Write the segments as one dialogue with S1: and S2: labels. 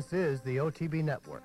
S1: This is the OTB Network.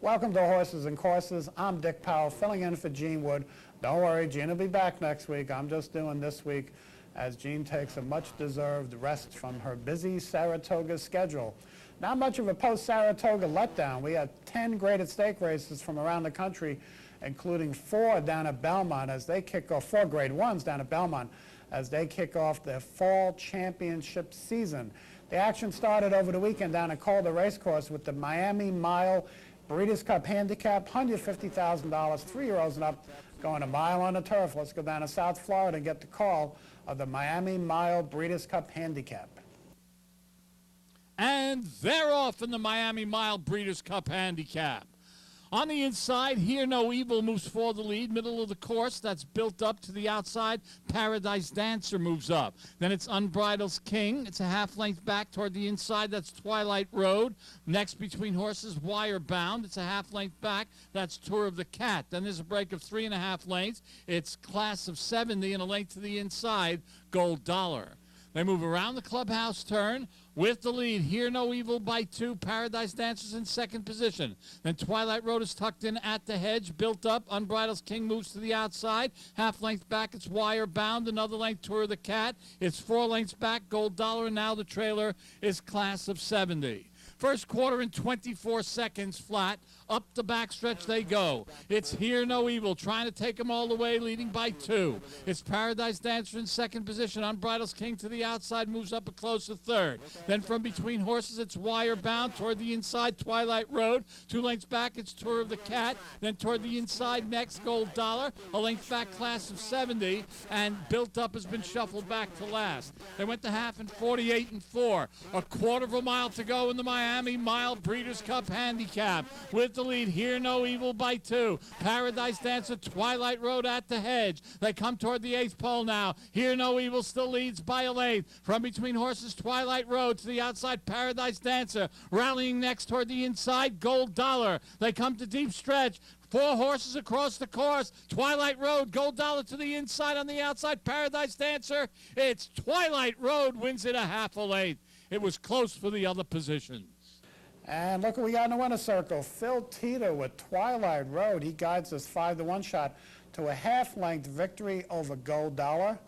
S2: Welcome to Horses and Courses. I'm Dick Powell, filling in for Gene Wood. Don't worry, Gene will be back next week. I'm just doing this week as Gene takes a much-deserved rest from her busy Saratoga schedule. Not much of a post-Saratoga letdown. We had 10 graded stake races from around the country, including 4 down at Belmont as they kick off, 4 grade ones down at Belmont as they kick off their fall championship season. The action started over the weekend down at Calder Racecourse with the Miami Mile Breeders' Cup Handicap, $150,000, 3-year-olds and up, going a mile on the turf. Let's go down to South Florida and get the call of the Miami Mile Breeders' Cup Handicap.
S3: And they're off in the Miami Mile Breeders' Cup Handicap. On the inside, Hear No Evil moves for the lead. Middle of the course, that's built up to the outside. Paradise Dancer moves up. Then it's Unbridled's King. It's a half length back toward the inside. That's Twilight Road. Next between horses, Wire Bound. It's a half length back. That's Tour of the Cat. Then there's a break of 3.5 lengths. It's Class of 70 and a length to the inside, Gold Dollar. They move around the clubhouse turn with the lead. Hear No Evil by 2. Paradise Dancer's in second position. Then Twilight Road is tucked in at the hedge, built up. Unbridled's King moves to the outside. Half length back, it's Wire Bound. Another length, Tour of the Cat. It's 4 lengths back, Gold Dollar. And now the trailer is Class of 70. First quarter in 24 seconds flat. Up the backstretch they go. It's Hear No Evil trying to take them all the way, leading by 2. It's Paradise Dancer in second position. Unbridled's King to the outside, moves up a close to third. Then from between horses, it's Wire Bound. Toward the inside, Twilight Road. 2 lengths back, it's Tour of the Cat. Then toward the inside, next, Gold Dollar. A length back, Class of 70. And built up has been shuffled back to last. They went to half in 48 and 4. A quarter of a mile to go in the Miami Mile Breeders' Cup Handicap. With the lead, Hear No Evil by 2. Paradise Dancer, Twilight Road at the hedge. They come toward the 8th pole now. Hear No Evil still leads by a length. From between horses, Twilight Road to the outside, Paradise Dancer. Rallying next toward the inside, Gold Dollar. They come to deep stretch. 4 horses across the course. Twilight Road, Gold Dollar to the inside, on the outside, Paradise Dancer. It's Twilight Road wins it a half a length. It was close for the other positions.
S2: And look what we got in the winner's circle. Phil Tito with Twilight Road. He guides this 5-to-1 shot to a half-length victory over Gold Dollar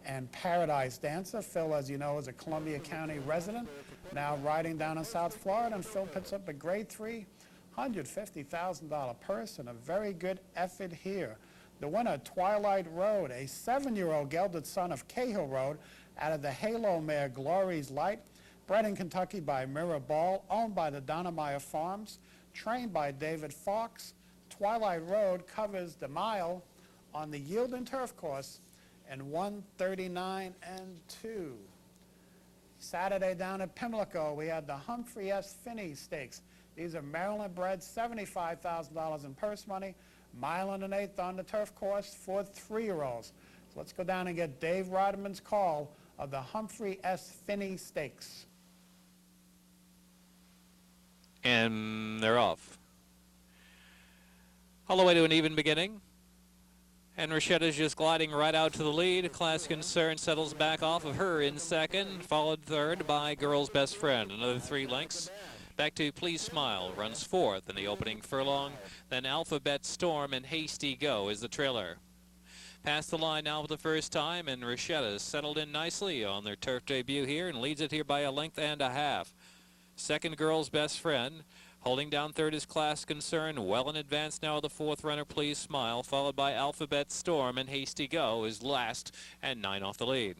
S2: and Paradise Dancer. Phil, as you know, is a Columbia County resident, now riding down in South Florida. And Phil puts up a grade 3, $150,000 purse and a very good effort here. The winner, Twilight Road, a 7-year-old gelded son of Cahill Road out of the Halo mare Glory's Light. Bred in Kentucky by Mirror Ball, owned by the Donnemeyer Farms, trained by David Fox. Twilight Road covers the mile on the Yielding Turf course in 1:39 and 2. Saturday down at Pimlico, we had the Humphrey S. Finney Stakes. These are Maryland bred, $75,000 in purse money, mile and an eighth on the turf course for 3-year-olds. So let's go down and get Dave Rodman's call of the Humphrey S. Finney Stakes.
S4: And they're off. All the way to an even beginning. And Rachetta's just gliding right out to the lead. Class Concern settles back off of her in second, followed third by Girl's Best Friend. Another 3 lengths. Back to Please Smile, runs fourth in the opening furlong. Then Alphabet Storm and Hasty Go is the trailer. Past the line now for the first time, and Rachetta's settled in nicely on their turf debut here and leads it here by a length and a half. Second, Girl's Best Friend. Holding down third is Class Concern. Well in advance now of the 4th runner, Please Smile, followed by Alphabet Storm, and Hasty Go is last and 9 off the lead.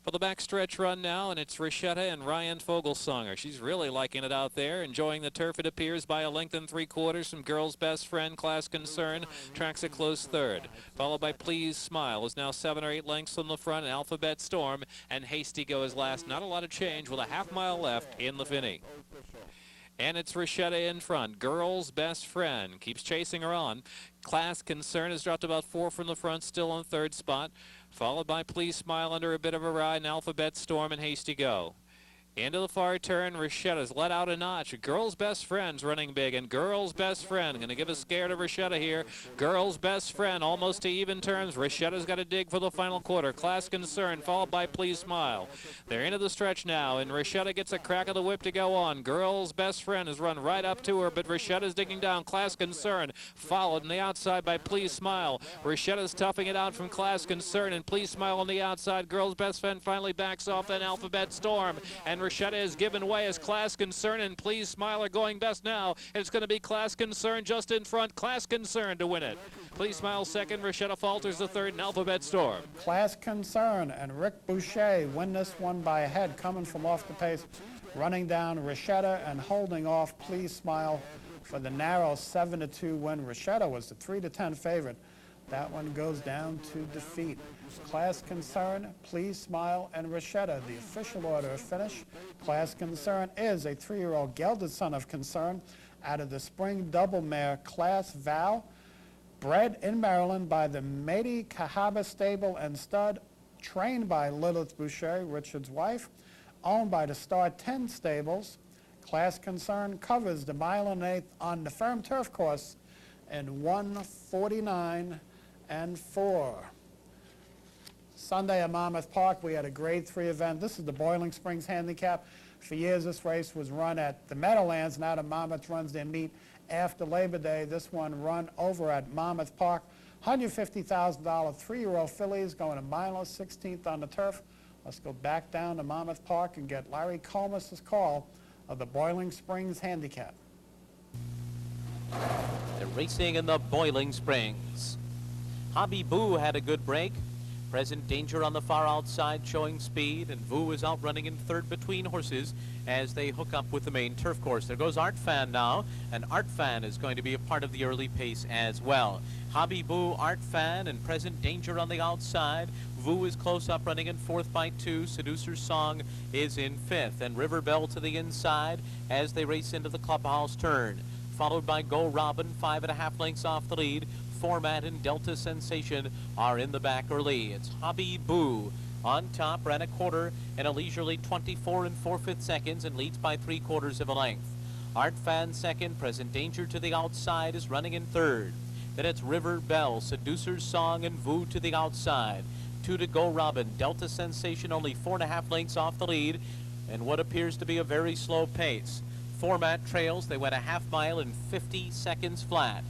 S4: For the backstretch run now, and it's Rachetta and Ryan Fogelsonger. She's really liking it out there, enjoying the turf, it appears, by a length and 3/4 from Girl's Best Friend. Class Concern tracks a close third, followed by Please Smile, is now 7 or 8 lengths on the front. Alphabet Storm and Hasty Go is last. Not a lot of change with a half-mile left in the Finney. And it's Rachetta in front. Girl's Best Friend keeps chasing her on. Class Concern has dropped about 4 from the front, still on third spot. followed by Please Smile under a bit of a ride, and Alphabet Storm and Hasty Go. Into the far turn, Rachetta's let out a notch. Girl's Best Friend's running big, and Girl's Best Friend going to give a scare to Rachetta here. Girl's Best Friend almost to even turns. Rachetta's got to dig for the final quarter. Class Concern followed by Please Smile. They're into the stretch now, and Rachetta gets a crack of the whip to go on. Girl's Best Friend has run right up to her, but Rachetta's digging down. Class Concern followed on the outside by Please Smile. Rachetta's toughing it out from Class Concern, and Please Smile on the outside. Girl's Best Friend finally backs off, then Alphabet Storm, and Rachetta is given way as Class Concern and Please Smile are going best now. It's going to be Class Concern just in front. Class Concern to win it. Please Smile second. Rachetta falters the third, and Alphabet Storm.
S2: Class Concern and Rick Boucher win this one by a head, coming from off the pace, running down Rachetta and holding off Please Smile for the narrow 7-2 win. Rachetta was the 3-10 favorite. That one goes down to defeat. Class Concern, Please Smile, and Rachetta, the official order of finish. Class Concern is a 3-year-old gelded son of Concern out of the spring double mare Class Val, bred in Maryland by the Mady Cahaba Stable and Stud, trained by Lilith Boucher, Richard's wife, owned by the Star 10 Stables. Class Concern covers the mile and 1/8 on the firm turf course in 1:49.4. Sunday at Monmouth Park, we had a Grade 3 event. This is the Boiling Springs Handicap. For years, this race was run at the Meadowlands. Now the Monmouth runs their meet after Labor Day. This one run over at Monmouth Park. $150,000 3-year-old fillies going a mile 16th on the turf. Let's go back down to Monmouth Park and get Larry Colmus's call of the Boiling Springs Handicap.
S5: They're racing in the Boiling Springs. Hobby Boo had a good break. Present Danger on the far outside showing speed, and Vu is out running in third between horses as they hook up with the main turf course. There goes Art Fan now, and Art Fan is going to be a part of the early pace as well. Hobby Boo, Art Fan, and Present Danger on the outside. Vu is close up running in fourth by 2. Seducer's Song is in fifth, and River Bell to the inside as they race into the clubhouse turn. Followed by Go Robin, 5.5 lengths off the lead. Format and Delta Sensation are in the back early. It's Hobby Boo on top, ran a quarter in a leisurely 24 4/5 seconds and leads by 3/4 of a length. Art Fan second, Present Danger to the outside is running in third. Then it's River Bell, Seducer's Song, and Vu to the outside. 2 to Go Robin, Delta Sensation only 4.5 lengths off the lead and what appears to be a very slow pace. Format trails, they went a half mile in 50 seconds flat.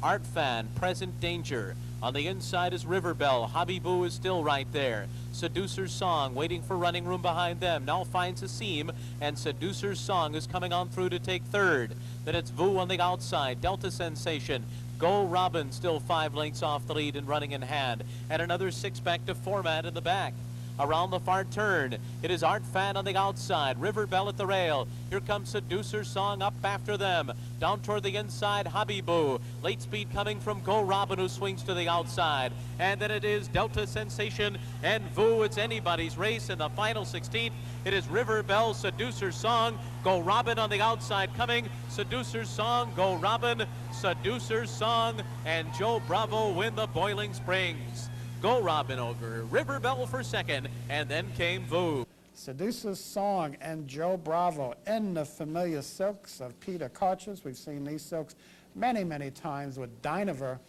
S5: Art Fan, Present Danger. On the inside is River Bell. Hobby Boo is still right there. Seducer's Song waiting for running room behind them. Now finds a seam, and Seducer's Song is coming on through to take third. Then it's Vu on the outside. Delta Sensation. Go Robin still 5 lengths off the lead and running in hand. And another 6 back to Format in the back. Around the far turn, it is Art Fan on the outside, River Bell at the rail. Here comes Seducer's Song up after them. Down toward the inside, Hobby Boo. Late speed coming from Go Robin, who swings to the outside. And then it is Delta Sensation and Vu. It's anybody's race in the final 16th. It is River Bell, Seducer's Song, Go Robin on the outside coming. Seducer's Song, Go Robin, Seducer's Song, and Joe Bravo win the Boiling Springs. Go Robin over River Bell for second, and then came Vu.
S2: Seducer's Song and Joe Bravo in the familiar silks of Peter Karches. We've seen these silks many, many times with Dynaver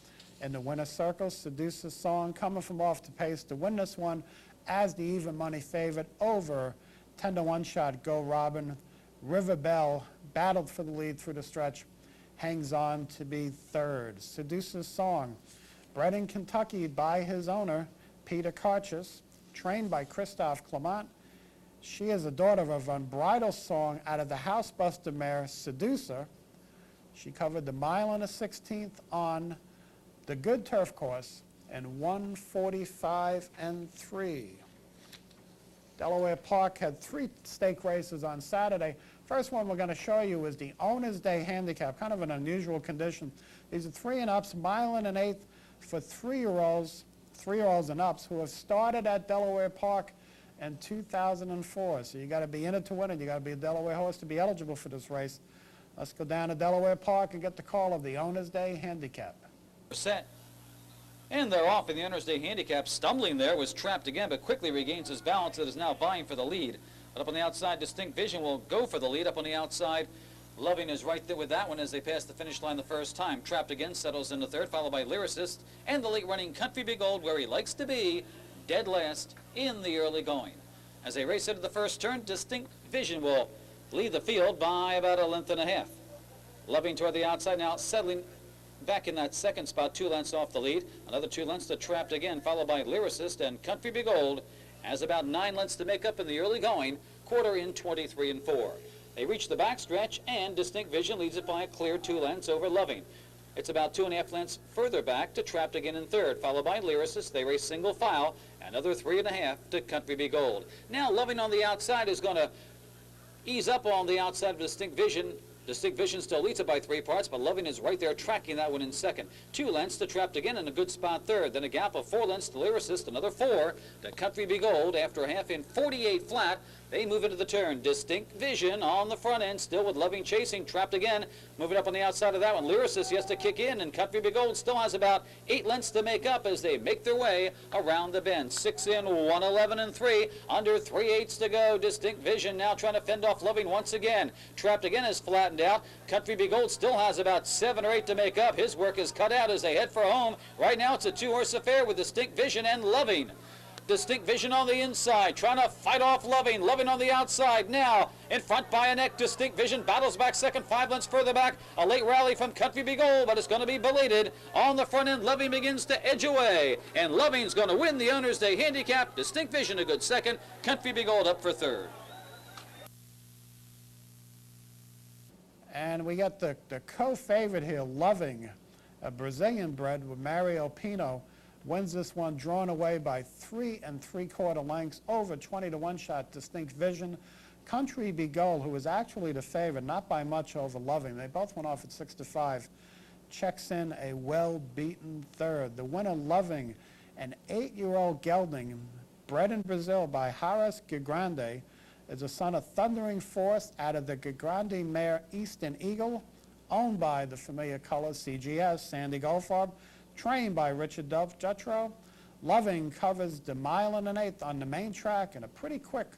S2: in the winner's circle. Seducer's Song coming from off the pace to win this one as the even money favorite over 10-1 shot Go Robin. River Bell battled for the lead through the stretch, hangs on to be third. Seducer's Song, bred in Kentucky by his owner, Peter Karches, trained by Christophe Clement. She is a daughter of Unbridled Song out of the Housebuster mare Seducer. She covered the mile and a 16th on the good turf course in 1:45 3. Delaware Park had 3 stake races on Saturday. First one we're going to show you is the Owner's Day Handicap, kind of an unusual condition. These are 3 and ups, mile and an 1/8 for 3-year-olds and ups who have started at Delaware Park in 2004. So you got to be in it to win it. You got to be a Delaware horse to be eligible for this race. Let's go down to Delaware Park and get the call of the Owner's Day Handicap.
S5: Set.
S6: And they're off in the Honors Day Handicap. Stumbling there, was trapped again, but quickly regains his balance and is now vying for the lead. But up on the outside, Distinct Vision will go for the lead. Up on the outside, Loving is right there with that one as they pass the finish line the first time. Trapped again, settles into third, followed by Lyricist and the late running Country Big Old, where he likes to be, dead last in the early going. As they race into the first turn, Distinct Vision will lead the field by about 1.5 lengths. Loving toward the outside now, settling back in that second spot, 2 lengths off the lead. Another 2 lengths to Trapped again, followed by Lyricist, and Country Big Old has about 9 lengths to make up in the early going, quarter in 23 4. They reach the backstretch, and Distinct Vision leads it by a clear 2 lengths over Loving. It's about 2.5 lengths further back to Trapped again in third, followed by Lyricist. They race single file, another 3.5 to Country Big Old. Now Loving on the outside is going to ease up on the outside of Distinct Vision. Distinct Vision still leads it by 3 parts, but Loving is right there tracking that one in second. 2 lengths to Trapped again in a good spot third. Then a gap of 4 lengths to Lyricist, another 4 to Country Big Old. After a half in 48 flat, they move into the turn. Distinct Vision on the front end, still with Loving chasing. Trapped again, moving up on the outside of that one. Lyricist has to kick in, and Country Big Old still has about 8 lengths to make up as they make their way around the bend. 6 in, 1:11 3, under 3/8 to go. Distinct Vision now trying to fend off Loving once again. Trapped again is flattened out. Country Big Old still has about 7 or 8 to make up. His work is cut out as they head for home. Right now it's a 2-horse affair with Distinct Vision and Loving. Distinct Vision on the inside, trying to fight off Loving. Loving on the outside now, in front by a neck. Distinct Vision battles back second, 5 lengths further back. A late rally from Country Big Old, but it's going to be belated. On the front end, Loving begins to edge away, and Loving's going to win the Owners' Day Handicap. Distinct Vision a good second, Country Big Old up for third.
S2: And we got the co-favorite here, Loving, a Brazilian bred with Mario Pino. Wins this one, drawn away by 3 3/4 lengths over 20-1 shot. Distinct Vision. Country Big Old, who was actually the favorite, not by much over Loving. They both went off at 6-5. Checks in a well-beaten third. The winner, Loving, an 8-year-old gelding, bred in Brazil by Haras Gigrande, is a son of Thundering Force out of the Gigrande mare Eastern Eagle, owned by the familiar color CGS, Sandy Goldfarb, trained by Richard Dove Jutro. Loving covers the 1 1/8 on the main track in a pretty quick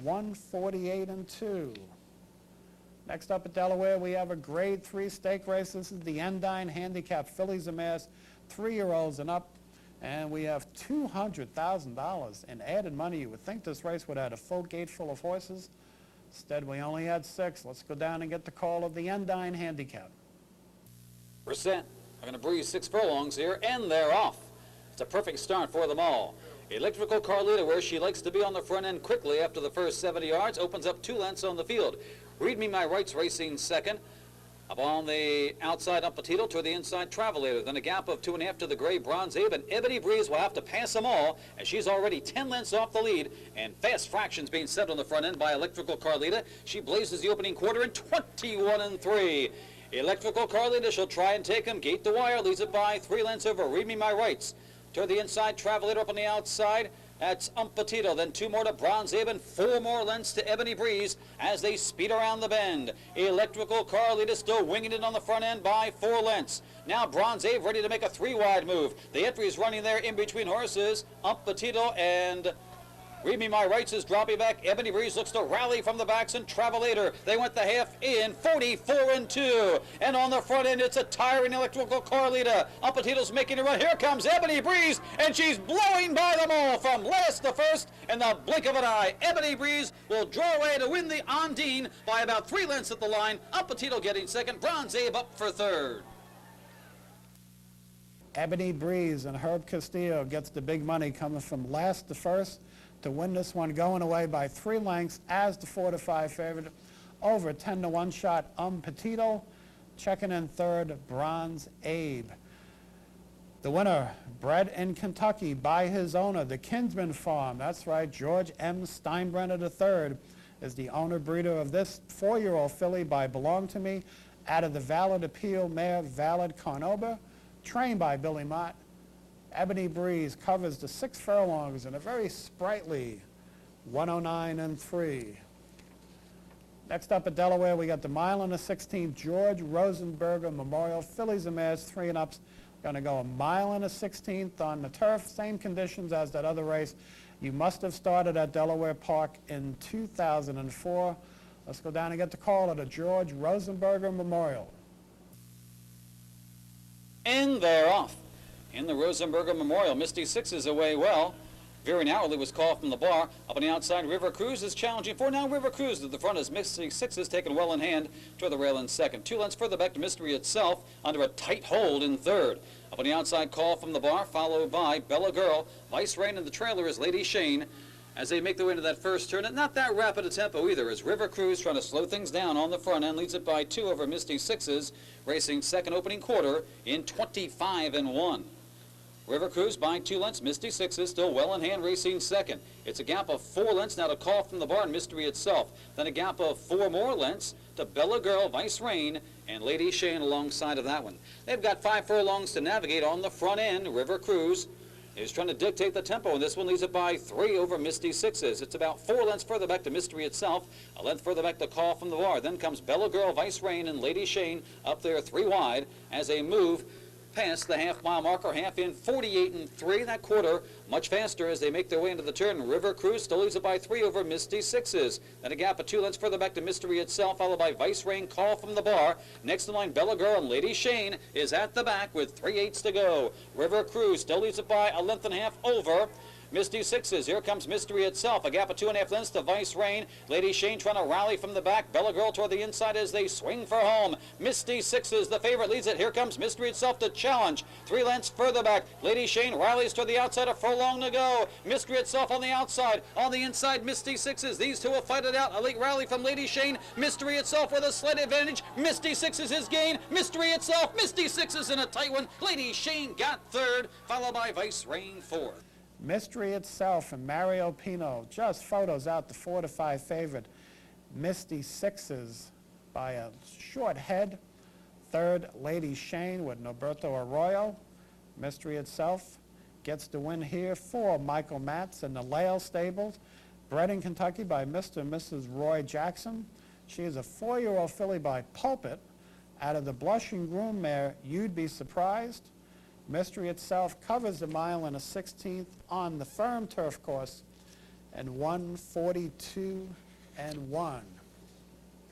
S2: 1:48 2. Next up at Delaware, we have a Grade 3 stake race. This is the Endine Handicap Fillies and Mares, 3-year-olds and up. And we have $200,000 in added money. You would think this race would have a full gate full of horses. Instead, we only had 6. Let's go down and get the call of the Endine Handicap.
S6: We're set. We're going to breeze 6 furlongs here, and they're off. It's a perfect start for them all. Electrical Carlita, where she likes to be on the front end quickly after the first 70 yards, opens up 2 lengths on the field. Read Me My Rights racing second. Up on the outside, Umpatito toward the inside, Travelator. Then a gap of 2.5 to the gray Bronze Abe, and Ebony Breeze will have to pass them all as she's already 10 lengths off the lead, and fast fractions being set on the front end by Electrical Carlita. She blazes the opening quarter in 21 3. Electrical Carlita, she'll try and take him. Gate to wire, leads it by 3 lengths over Read Me My Rights. Toward the inside, Travelator up on the outside. That's Umpatito, then 2 more to Bronze Abe, and 4 more lengths to Ebony Breeze as they speed around the bend. Electrical Carlita still winging it on the front end by 4 lengths. Now Bronze Abe ready to make a 3-wide move. The entry is running there in between horses. Umpatito and Read Me My Rights is dropping back. Ebony Breeze looks to rally from the backs, and Travelator. They went the half in 44 2. And on the front end, it's a tiring Electrical Carlita. Umpatito's making a run. Here comes Ebony Breeze, and she's blowing by them all from last to first in the blink of an eye. Ebony Breeze will draw away to win the Ondine by about 3 lengths at the line. Umpatito getting second. Bronze Abe up for third.
S2: Ebony Breeze and Herb Castillo gets the big money coming from last to first to win this one, going away by 3 lengths as the 4-5 favorite over 10-1 shot. Petito checking in third, Bronze Abe. The winner, bred in Kentucky by his owner, the Kinsman Farm. That's right, George M. Steinbrenner III is the owner breeder of this 4-year-old filly by Belong to Me out of the Valid Appeal mare Valid Carnoba, trained by Billy Mott. Ebony Breeze covers the 6 furlongs in a very sprightly 1:09 3. Next up at Delaware, we got the 1 16 George Rosenberger Memorial Fillies and Mares 3 and ups. Going to go 1 1/16 on the turf, same conditions as that other race. You must have started at Delaware Park in 2004. Let's go down and get the call at the George Rosenberger Memorial.
S6: And they're off. In the Rosenberger Memorial, Misty Six is away well. Very narrowly was called from the bar. Up on the outside, River Cruise is challenging for now. River Cruise at the front as Misty Six is taken well in hand toward the rail in second. 2 lengths further back to Mystery Itself under a tight hold in third. Up on the outside, call from the bar, followed by Bella Girl. Vice Rain in the trailer is Lady Shane as they make their way into that first turn. And not that rapid a tempo either, as River Cruise trying to slow things down on the front end, leads it by 2 over Misty Sixes, racing second opening quarter in 25-1. River Cruise by 2 lengths. Misty Sixes still well in hand, racing second. It's a gap of 4 lengths now to call from the barn, Mystery Itself. Then a gap of 4 more lengths to Bella Girl, Vice Rain, and Lady Shane alongside of that one. They've got 5 furlongs to navigate on the front end. River Cruise is trying to dictate the tempo, and this one leads it by 3 over Misty Sixes. It's about 4 lengths further back to Mystery Itself, a length further back to call from the bar. Then comes Bella Girl, Vice Rain, and Lady Shane up there 3 wide as they move past the half-mile marker, half in 48-3. That quarter much faster as they make their way into the turn. River Cruise still leads it by 3 over Misty Sixes. Then a gap of 2 lengths further back to Mystery Itself, followed by Vice Rain, call from the bar. Next in line, Bella Girl, and Lady Shane is at the back with 3/8 to go. River Cruise still leads it by 1.5 lengths over Misty Sixes. Here comes Mystery Itself. A gap of 2.5 lengths to Vice Rain. Lady Shane trying to rally from the back. Bella Girl toward the inside as they swing for home. Misty Sixes, the favorite, leads it. Here comes Mystery Itself to challenge. 3 lengths further back. Lady Shane rallies toward the outside. A furlong to go. Mystery Itself on the outside. On the inside, Misty Sixes. These two will fight it out. A late rally from Lady Shane. Mystery Itself with a slight advantage. Misty Sixes is gain. Mystery Itself. Misty Sixes in a tight one. Lady Shane got third, followed by Vice Rain fourth.
S2: Mystery Itself and Mario Pino, just photos out the 4 to 5 favorite. Misty Sixes by a short head. Third, Lady Shane with Norberto Arroyo. Mystery Itself gets the win here for Michael Matz and the Lale Stables. Bred in Kentucky by Mr. and Mrs. Roy Jackson. She is a 4-year-old filly by Pulpit. Out of the Blushing Groom mare, You'd Be Surprised. Mystery Itself covers the 1 1/16 on the firm turf course and 1:42-1.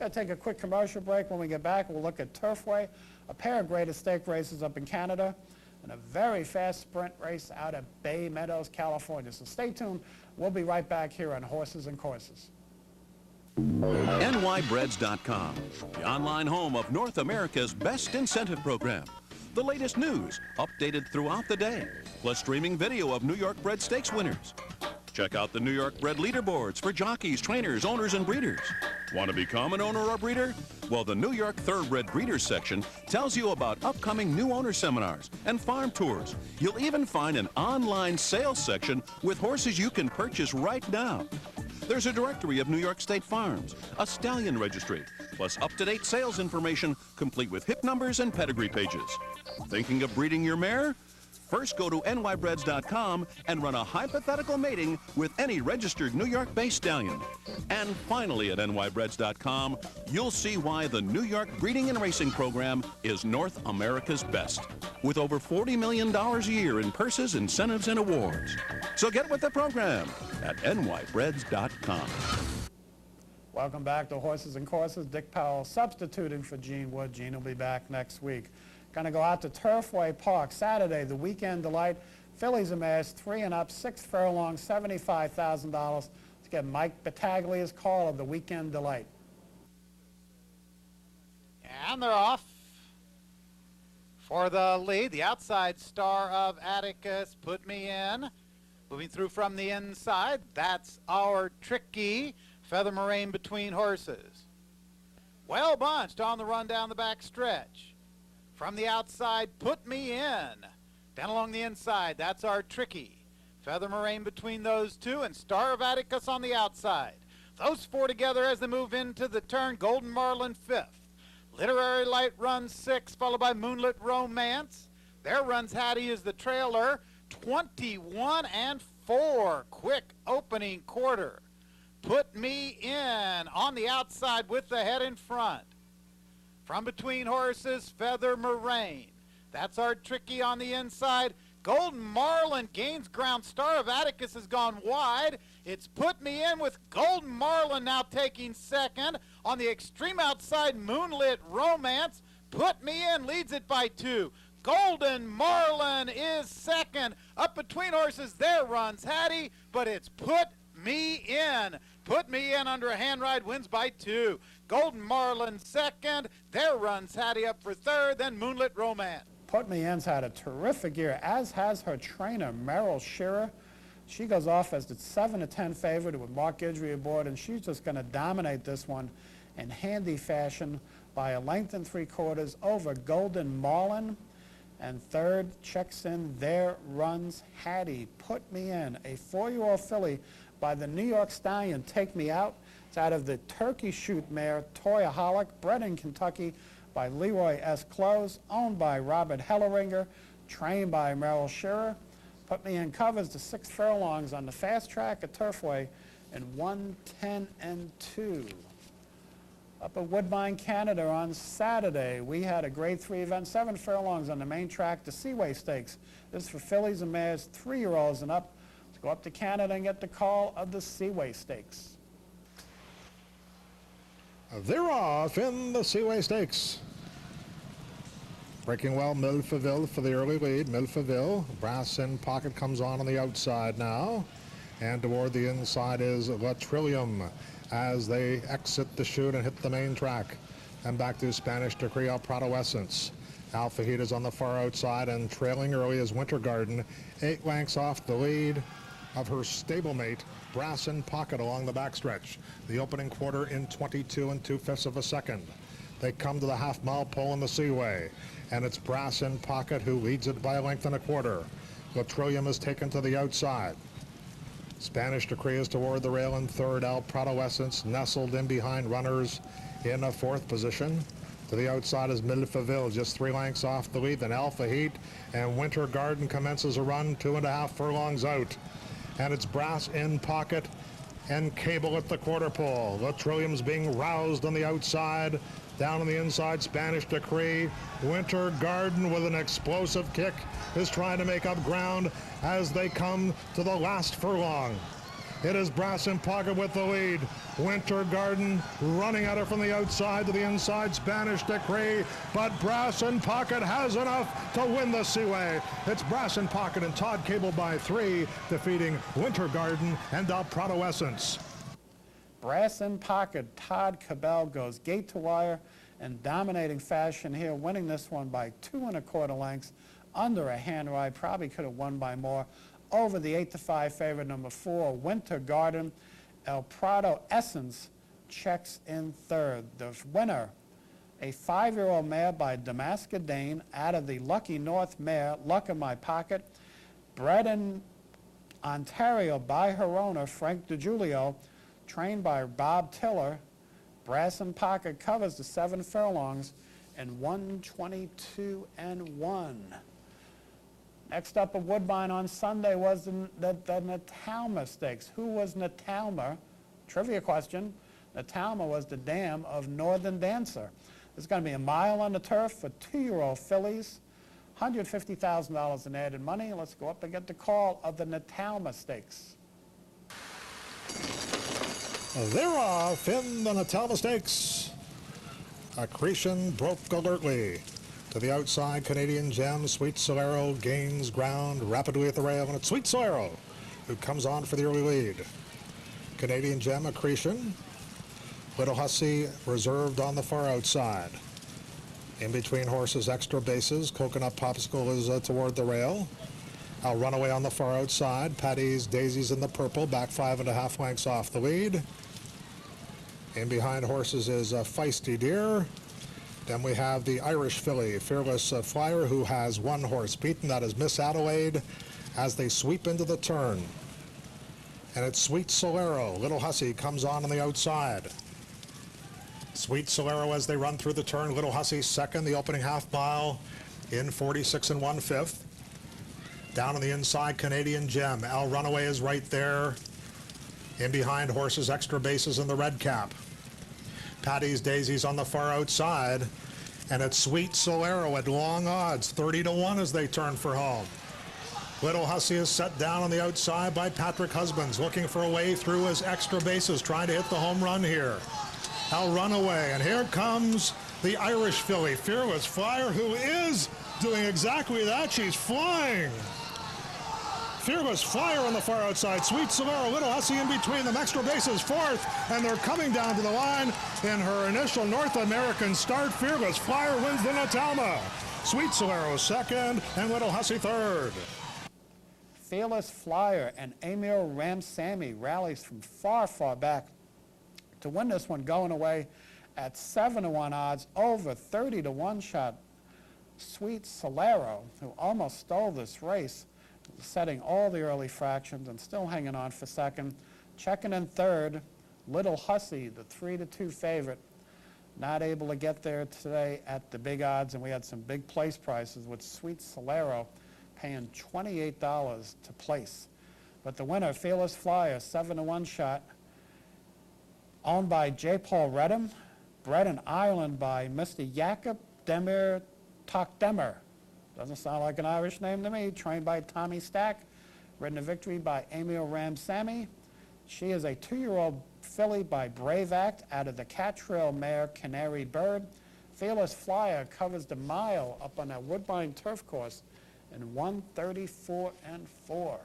S2: Got to take a quick commercial break. When we get back, we'll look at Turfway, a pair of greatest stake races up in Canada, and a very fast sprint race out at Bay Meadows, California. So stay tuned. We'll be right back here on Horses and Courses.
S7: NYBreads.com, the online home of North America's best incentive program. The latest news, updated throughout the day, plus streaming video of New York Bred Stakes winners. Check out the New York Bred leaderboards for jockeys, trainers, owners, and breeders. Want to become an owner or breeder? Well, the New York Thoroughbred Breeders section tells you about upcoming new owner seminars and farm tours. You'll even find an online sales section with horses you can purchase right now. There's a directory of New York State farms, a stallion registry, plus up-to-date sales information complete with hip numbers and pedigree pages. Thinking of breeding your mare? First go to nybreds.com and run a hypothetical mating with any registered New York-based stallion. And finally at nybreds.com, you'll see why the New York Breeding and Racing Program is North America's best, with over $40 million a year in purses, incentives, and awards. So get with the program at nybreds.com.
S2: Welcome back to Horses and Courses. Dick Powell substituting for Gene Wood. Gene will be back next week. Going to go out to Turfway Park Saturday, the Weekend Delight. Fillies and mares 3 and up, 6 furlongs, $75,000 to get Mike Battaglia's call of the Weekend Delight.
S8: And they're off for the lead. The outside star of Atticus, Put Me In. Moving through from the inside, that's Our Tricky. Feather Moraine between horses. Well bunched on the run down the back stretch. From the outside, Put Me In. Down along the inside, that's Our Tricky. Feather Moraine between those two, and Star of Atticus on the outside. Those 4 together as they move into the turn. Golden Marlin 5th. Literary Light runs 6, followed by Moonlit Romance. There runs Hattie as the trailer. 21-4. Quick opening quarter. Put Me In on the outside with the head in front. From between horses, Feather Moraine. That's our Tricky on the inside. Golden Marlin gains ground. Star of Atticus has gone wide. It's Put Me In with Golden Marlin now taking second. On the extreme outside, Moonlit Romance. Put Me In leads it by 2. Golden Marlin is second. Up between horses, there runs Hattie, but it's Put Me In. Put Me In under a hand ride wins by 2. Golden Marlin second. There runs Hattie up for third, then Moonlit Romance.
S2: Put Me In's had a terrific year, as has her trainer, Meryl Shearer. She goes off as the 7-10 favorite with Mark Guidry aboard, and she's just going to dominate this one in handy fashion by a length and 3/4 over Golden Marlin. And third checks in, There Runs Hattie. Put Me In, a 4-year-old filly by the New York Stallion, Take Me Out. It's out of the Turkey Shoot mare, Toyaholic, bred in Kentucky by Leroy S. Close, owned by Robert Helleringer, trained by Meryl Shearer. Put Me In covers the 6 furlongs on the fast track at Turfway in 1:10-2. Up at Woodbine, Canada on Saturday, we had a Grade 3 event, 7 furlongs on the main track, the Seaway Stakes. This is for fillies and mares, 3-year-olds and up. Let's go up to Canada and get the call of the Seaway Stakes.
S9: They're off in the Seaway Stakes. Breaking well, Milfaville for the early lead. Milfaville, Brass in Pocket comes on the outside now. And toward the inside is La Trillium as they exit the chute and hit the main track. And back to Spanish Decree El Prado Essence. Alpha Heat is on the far outside, and trailing early is Winter Garden, 8 lengths off the lead of her stablemate, Brass in Pocket, along the backstretch. The opening quarter in 22 2/5 of a second. They come to the half-mile pole in the Seaway, and it's Brass in Pocket who leads it by a length and a quarter. La Trillium is taken to the outside. Spanish Decree is toward the rail in third. El Prado Essence nestled in behind runners in a 4th position. To the outside is Milfaville, just 3 lengths off the lead. Then Alpha Heat and Winter Garden commences a run 2.5 furlongs out. And it's Brass in Pocket and Cable at the quarter pole. La Trillium's being roused on the outside. Down on the inside, Spanish Decree. Winter Garden with an explosive kick is trying to make up ground as they come to the last furlong. It is Brass in Pocket with the lead. Winter Garden running at her from the outside to the inside, Spanish Decree, but Brass in Pocket has enough to win the Seaway. It's Brass in Pocket and Todd Cable by 3, defeating Winter Garden and El Prado Essence.
S2: Brass in Pocket, Todd Cabell goes gate to wire in dominating fashion here, winning this one by 2 1/4 lengths under a hand ride. Probably could have won by more over the 8-5 favorite, number 4, Winter Garden. El Prado Essence checks in third. The winner, a 5-year-old mare by Damascus Dane out of the Lucky North mare, Luck in My Pocket, bred in Ontario by her owner, Frank DiGiulio, trained by Bob Tiller. Brass in Pocket covers the 7 furlongs in 1:22-1. Next up at Woodbine on Sunday was the Natalma Stakes. Who was Natalma? Trivia question. Natalma was the dam of Northern Dancer. There's going to be a mile on the turf for 2-year-old fillies. $150,000 in added money. Let's go up and get the call of the Natalma Stakes.
S9: They're off in the Natalma Stakes. Accretion broke alertly. To the outside, Canadian Gem, Sweet Solero gains ground rapidly at the rail, and it's Sweet Solero who comes on for the early lead. Canadian Gem, Accretion. Little Hussy reserved on the far outside. In between horses, Extra Bases. Coconut Popsicle is toward the rail. I'll run away on the far outside. Patty's Daisies in the purple, back 5.5 lengths off the lead. In behind horses is Feisty Deer. Then we have the Irish filly, Fearless Flyer, who has 1 horse beaten. That is Miss Adelaide as they sweep into the turn. And it's Sweet Solero. Little Hussy comes on the outside. Sweet Solero as they run through the turn. Little Hussy second, the opening half mile in 46 1/5. Down on the inside, Canadian Gem. Al Runaway is right there. In behind horses, Extra Bases in the red cap. Patty's Daisies on the far outside. And it's Sweet Solero at long odds, 30-1 as they turn for home. Little Hussy is set down on the outside by Patrick Husbands, looking for a way through his extra bases, trying to hit the home run here. Now Runaway, and here comes the Irish filly, Fearless Flyer, who is doing exactly that. She's flying. Fearless Flyer on the far outside. Sweet Solero, Little Hussy in between them. Extra bases fourth, and they're coming down to the line in her initial North American start. Fearless Flyer wins the Natalma. Sweet Solero second, and Little Hussy third.
S2: Fearless Flyer and Emil Ramsamy rallies from far, far back to win this one, going away at 7-1 odds, over 30-1 shot. Sweet Solero, who almost stole this race, setting all the early fractions and still hanging on for second. Checking in third, Little Hussy, the 3-2 favorite, not able to get there today at the big odds, and we had some big place prices with Sweet Solero paying $28 to place. But the winner, Fearless Flyer, 7-1 shot, owned by J. Paul Redham, bred in Ireland by Mr. Jakob Demir Takdemer. Doesn't sound like an Irish name to me. Trained by Tommy Stack, ridden to victory by Emil Ramsamy. She is a 2-year-old filly by Brave Act out of the Catrail mare Canary Bird. Fearless Flyer covers the mile up on that Woodbine turf course in 1:34.4.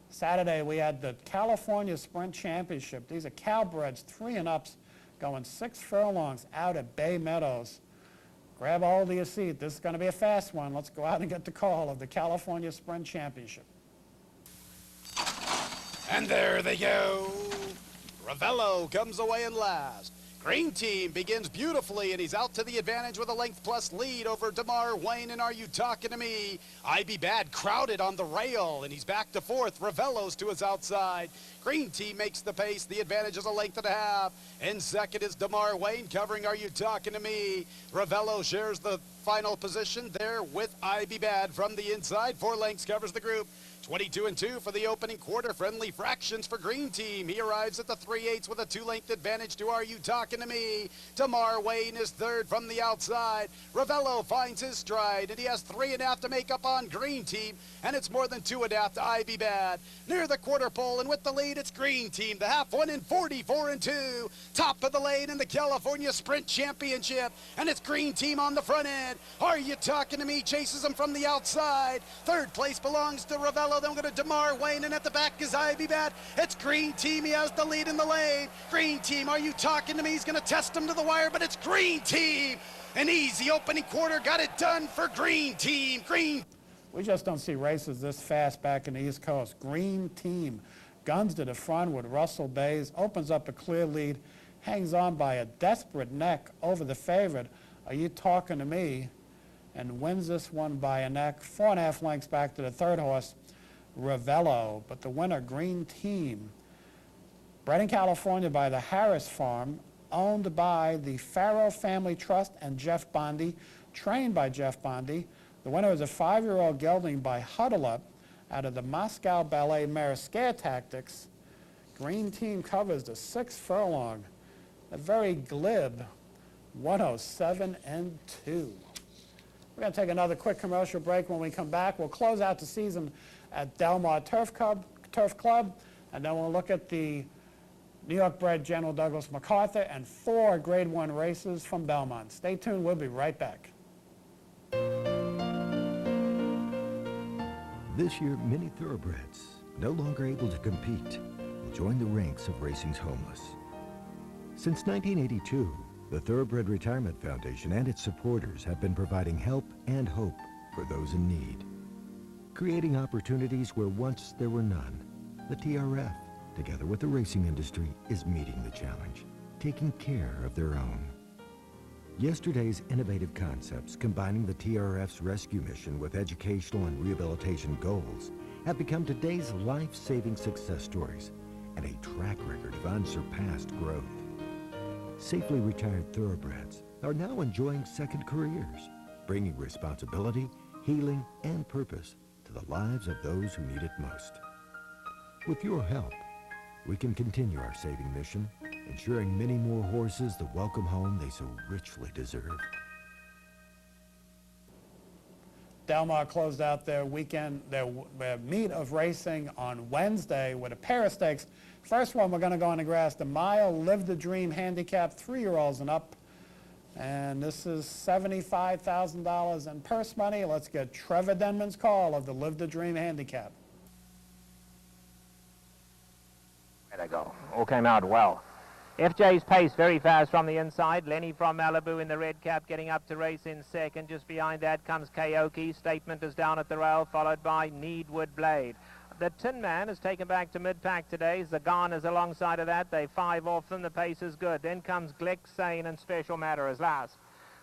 S2: Saturday we had the California Sprint Championship. These are Calbreds, 3 and ups, going 6 furlongs out at Bay Meadows. Grab a hold of your seat. This is going to be a fast one. Let's go out and get the call of the California Sprint Championship.
S10: And there they go. Ravello comes away in last. Green Team begins beautifully, and he's out to the advantage with a length plus lead over Damar Wayne and Are You Talking to Me? I Be Bad crowded on the rail, and he's back to fourth. Ravello's to his outside. Green Team makes the pace. The advantage is a length and a half. In second is Damar Wayne covering Are You Talking to Me? Ravello shares the final position there with I Be Bad from the inside. 4 lengths covers the group. 22-2 for the opening quarter. Friendly fractions for Green Team. He arrives at the 3/8 with a 2-length advantage to Are You Talking to Me? Damar Wayne is third from the outside. Ravello finds his stride, and he has 3.5 to make up on Green Team, and it's more than 2.5 to I Be Bad. Near the quarter pole and with the lead, it's Green Team. The half one in 44-2. Top of the lane in the California Sprint Championship, and it's Green Team on the front end. Are You Talking to Me chases him from the outside. Third place belongs to Ravello. Then we're going to Damar Wayne, and at the back is I Be Bad. It's Green Team. He has the lead in the lane. Green Team, Are You Talking to Me? He's going to test him to the wire, but it's Green Team. An easy opening quarter. Got it done for Green Team.
S2: We just don't see races this fast back in the East Coast. Green Team guns to the front with Russell Bays, opens up a clear lead, hangs on by a desperate neck over the favorite, Are You Talking to Me? And wins this one by a neck, 4.5 lengths back to the third horse, Ravello. But the winner, Green Team, bred in California by the Harris Farm, owned by the Farrow Family Trust and Jeff Bondi, trained by Jeff Bondi. The winner is a 5-year-old gelding by Huddle Up out of the Moscow Ballet mare Scare Tactics. Green Team covers the 6th furlong, a very glib 107-2. We're going to take another quick commercial break. When we come back, we'll close out the season at Del Mar Turf Club, and then we'll look at the New York bred General Douglas MacArthur and 4 Grade 1 races from Belmont. Stay tuned. We'll be right back.
S11: This year, many thoroughbreds, no longer able to compete, will join the ranks of racing's homeless. Since 1982, the Thoroughbred Retirement Foundation and its supporters have been providing help and hope for those in need. Creating opportunities where once there were none, the TRF, together with the racing industry, is meeting the challenge, taking care of their own. Yesterday's innovative concepts, combining the TRF's rescue mission with educational and rehabilitation goals, have become today's life-saving success stories and a track record of unsurpassed growth. Safely retired thoroughbreds are now enjoying second careers, bringing responsibility, healing, and purpose to the lives of those who need it most. With your help, we can continue our saving mission, ensuring many more horses the welcome home they so richly deserve.
S2: Del Mar closed out their weekend, their meet of racing on Wednesday with a pair of stakes. First one, we're going to go on the grass, the Mile Live the Dream handicap, 3-year-olds and up. And this is $75,000 in purse money. Let's get Trevor Denman's call of the Live the Dream handicap.
S12: There they go. All came out well. FJ's pace very fast from the inside. Lenny from Malibu in the red cap getting up to race in second. Just behind that comes Kaoki. Statement is down at the rail, followed by Needwood Blade. The Tin Man is taken back to mid-pack today. Zagan is alongside of that. They 5 off them. The pace is good. Then comes Glick, Sane, and Special Matter as last.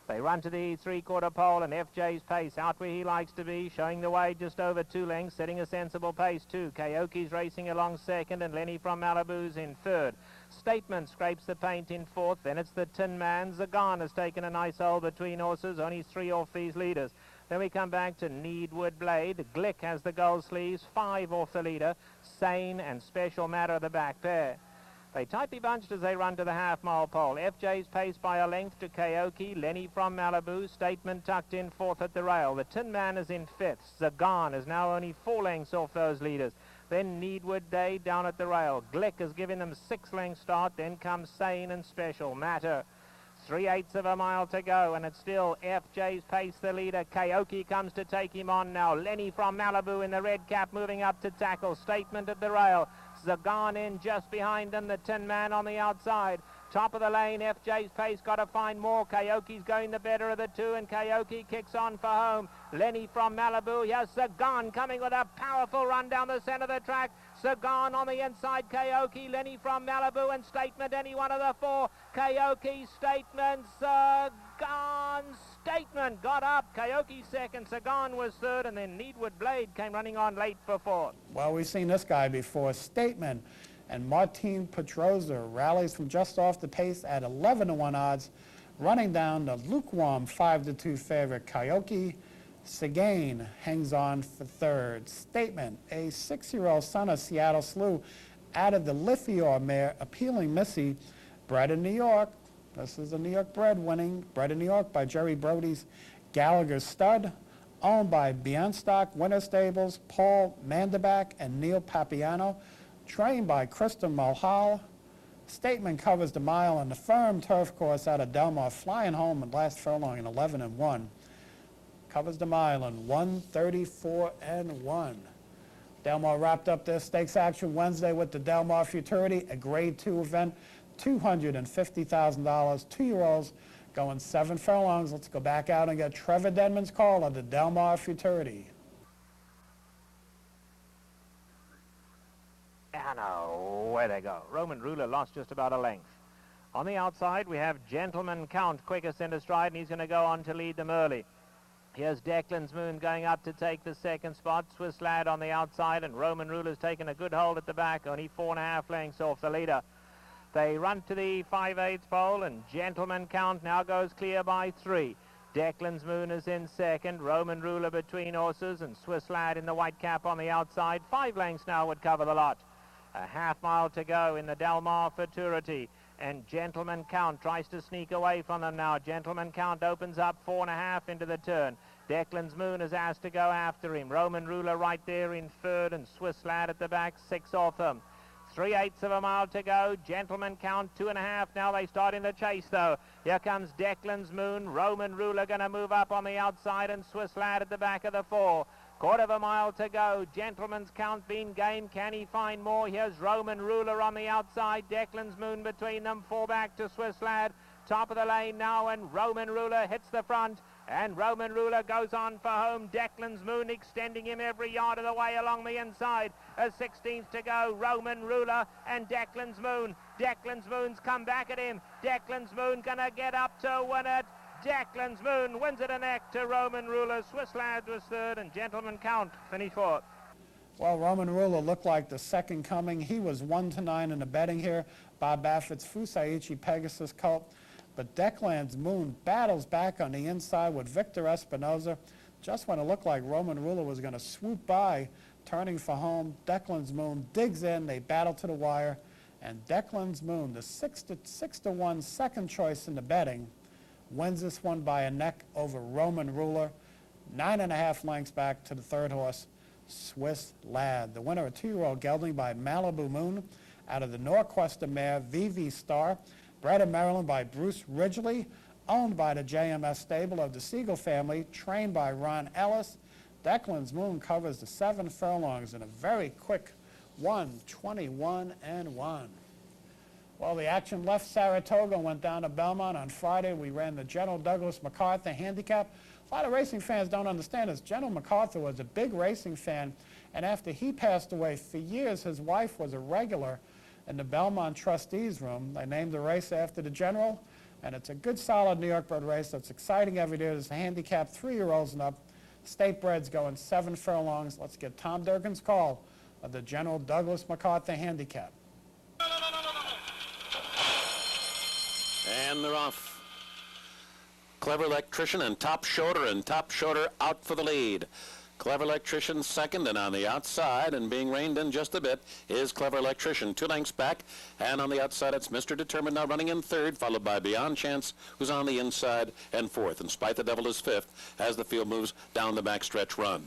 S12: They run to the 3/4 pole, and FJ's pace out where he likes to be, showing the way just over 2 lengths, setting a sensible pace too. Kaoki's racing along second, and Lenny from Malibu's in third. Statement scrapes the paint in fourth. Then it's the Tin Man. Zagan has taken a nice hole between horses, only 3 off these leaders. Then we come back to Needwood Blade. Glick has the gold sleeves, 5 off the leader. Sane and Special Matter the back pair. They tightly bunched as they run to the half-mile pole. FJ's pace by a length to Kaoki. Lenny from Malibu. Statement tucked in fourth at the rail. The Tin Man is in fifth. Zagan is now only 4 lengths off those leaders. Then Needwood Day down at the rail. Glick has given them 6-length start. Then comes Sane and Special Matter. 3/8 of a mile to go, and it's still FJ's pace, the leader. Kaoki comes to take him on now. Lenny from Malibu in the red cap moving up to tackle. Statement at the rail. Zagan in just behind them. The Tin Man on the outside. Top of the lane, FJ's pace got to find more. Kaoki's going the better of the two, and Kaoki kicks on for home. Lenny from Malibu. Here's Zagan coming with a powerful run down the center of the track. Zagan on the inside. Kaoki, Lenny from Malibu, and Statement, any one of the 4. Kaoki, Statement, Zagan, Statement got up. Kaoki second, Zagan was third, and then Needwood Blade came running on late for fourth.
S2: Well, we've seen this guy before. Statement and Martin Pedroza rallies from just off the pace at 11-to-1 odds, running down the lukewarm 5-to-2 favorite Kaoki. Seguin hangs on for third. Statement, a 6-year-old son of Seattle Slew, added the Lithior mare, Appealing Missy, bred in New York. This is a New York bred winning, bred in New York by Jerry Brody's Gallagher Stud, owned by Bienstock Winter Stables, Paul Mandelbach and Neil Papiano, trained by Kristen Mulhall. Statement covers the mile on the firm turf course out of Del Mar, flying home at last furlong in 11-1. Covers the mile in 1:34-1. Del Mar wrapped up their stakes action Wednesday with the Del Mar Futurity, a Grade 2 event, $250,000, 2-year-olds going 7 furlongs. Let's go back out and get Trevor Denman's call of the Del Mar Futurity.
S12: And away they go. Roman Ruler lost just about a length. On the outside, we have Gentleman Count, quickest into stride, and he's going to go on to lead them early. Here's Declan's Moon going up to take the second spot. Swiss Lad on the outside, and Roman Ruler's taken a good hold at the back, only 4.5 lengths off the leader. They run to the 5/8 pole, and Gentleman Count now goes clear by 3. Declan's Moon is in second. Roman Ruler between horses, and Swiss Lad in the white cap on the outside. 5 lengths now would cover the lot. A half-mile to go in the Del Mar Futurity, and Gentleman Count tries to sneak away from them now. Gentleman Count opens up 4.5 into the turn. Declan's Moon is asked to go after him. Roman Ruler right there in third, and Swiss Lad at the back, 6 off them. 3/8 of a mile to go. Gentleman Count 2.5. Now they start in the chase though. Here comes Declan's Moon. Roman Ruler going to move up on the outside, and Swiss Lad at the back of the 4. 1/4 mile to go. Gentleman's Count being game. Can he find more? Here's Roman Ruler on the outside. Declan's Moon between them. 4 back to Swiss Lad. Top of the lane now, and Roman Ruler hits the front. And Roman Ruler goes on for home. Declan's Moon extending him every yard of the way along the inside. A 16th to go. Roman Ruler and Declan's Moon. Declan's Moon's come back at him. Declan's Moon gonna get up to win it. Declan's Moon wins it a neck to Roman Ruler. Swiss Lad was third, and Gentleman Count finished fourth.
S2: Well, Roman Ruler looked like the second coming. He was 1-9 in the betting here. Bob Baffert's Fusaichi Pegasus Colt. But Declan's Moon battles back on the inside with Victor Espinoza. Just when it looked like Roman Ruler was going to swoop by, turning for home, Declan's Moon digs in. They battle to the wire. And Declan's Moon, the 6-1 second choice in the betting, wins this one by a neck over Roman Ruler, 9.5 lengths back to the third horse, Swiss Lad. The winner, a 2-year-old gelding by Malibu Moon out of the Norquester mare VV Star, bred in Maryland by Bruce Ridgely, owned by the JMS stable of the Siegel family, trained by Ron Ellis. Declan's Moon covers the 7 furlongs in a very quick 1:21.1. Well, the action left Saratoga and went down to Belmont on Friday. We ran the General Douglas MacArthur handicap. A lot of racing fans don't understand this. General MacArthur was a big racing fan, and after he passed away, for years his wife was a regular in the Belmont trustees room. They named the race after the General, and it's a good, solid New York bred race that's exciting every day. There's a handicap 3-year-olds and up. State breds going 7 furlongs. Let's get Tom Durkin's call of the General Douglas MacArthur handicap.
S13: And they're off. Clever Electrician and Top Shoulder out for the lead. Clever Electrician second, and on the outside and being reined in just a bit is Clever Electrician. 2 lengths back, and on the outside it's Mr. Determined now running in third, followed by Beyond Chance, who's on the inside, and fourth. And Spite the Devil is fifth as the field moves down the backstretch run.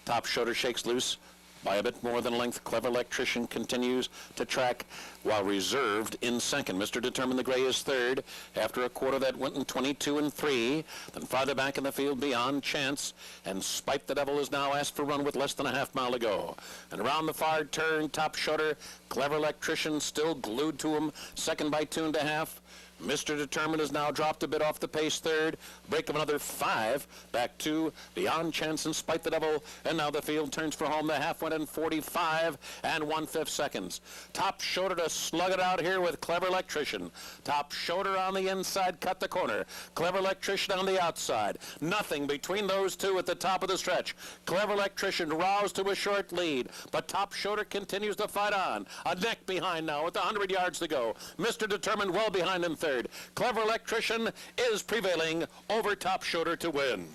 S13: Top Shoulder shakes loose by a bit more than a length. Clever Electrician continues to track while reserved in second. Mr. Determined the Gray is third after a quarter that went in 22-3. Then farther back in the field, Beyond Chance, and Spite the Devil is now asked for run with less than a half mile to go. And around the far turn, Top Shoulder, Clever Electrician still glued to him, second by 2.5. Mr. Determined has now dropped a bit off the pace third. Break of another 5. Back to Beyond Chance and Spite the Devil. And now the field turns for home. The half went in 45 1/5 seconds. Top Shoulder to slug it out here with Clever Electrician. Top Shoulder on the inside, cut the corner. Clever Electrician on the outside. Nothing between those two at the top of the stretch. Clever Electrician roused to a short lead, but Top Shoulder continues to fight on. A neck behind now with 100 yards to go. Mr. Determined well behind in third. Clever Electrician is prevailing over Top Shoulder to win.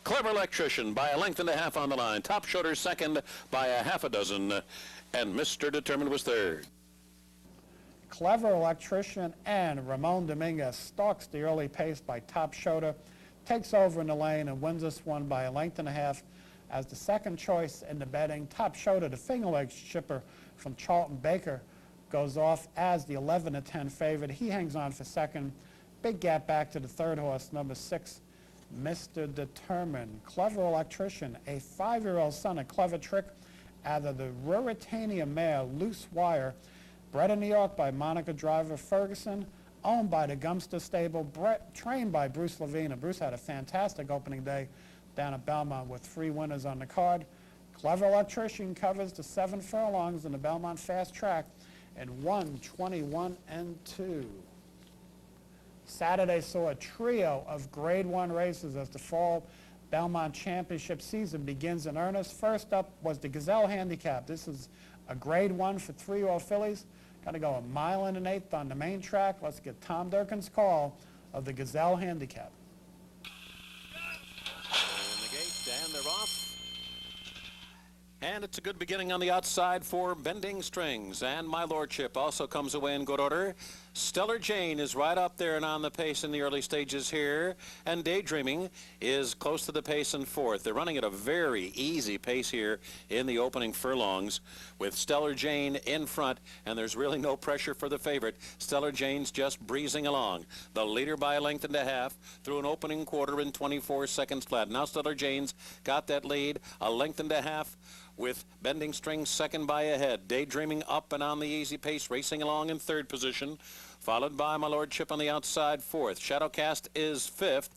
S13: Clever Electrician by a length and a half on the line. Top Shoulder second by a half a dozen, and Mr. Determined was third.
S2: Clever Electrician and Ramon Dominguez stalks the early pace by Top Shoulder, takes over in the lane and wins this one by a length and a half as the second choice in the betting. Top Shoulder, the finger leg shipper from Charlton Baker, goes off as the 11-10 favorite. He hangs on for second. Big gap back to the third horse, number 6, Mr. Determined. Clever Electrician, a 5-year-old son of Clever Trick out of the Ruritania mare, Loose Wire, bred in New York by Monica Driver Ferguson, owned by the Gumster stable, trained by Bruce Levine. And Bruce had a fantastic opening day down at Belmont with 3 winners on the card. Clever Electrician covers the 7 furlongs in the Belmont Fast Track and 1:21.2. Saturday saw a trio of Grade 1 races as the fall Belmont Championship season begins in earnest. First up was the Gazelle Handicap. This is a Grade 1 for 3-year-old fillies. Going to go 1 1/8 on the main track. Let's get Tom Durkin's call of the Gazelle Handicap.
S13: In the gate, and they're off. And it's a good beginning on the outside for Bending Strings. And My Lordship also comes away in good order. Stellar Jane is right up there and on the pace in the early stages here. And Daydreaming is close to the pace in fourth. They're running at a very easy pace here in the opening furlongs with Stellar Jane in front. And there's really no pressure for the favorite. Stellar Jane's just breezing along. The leader by a length and a half through an opening quarter in 24 seconds flat. Now Stellar Jane's got that lead, a length and a half, with Bending Strings second by a head. Daydreaming up and on the easy pace, racing along in third position, followed by My Lordship on the outside fourth. Shadowcast is fifth,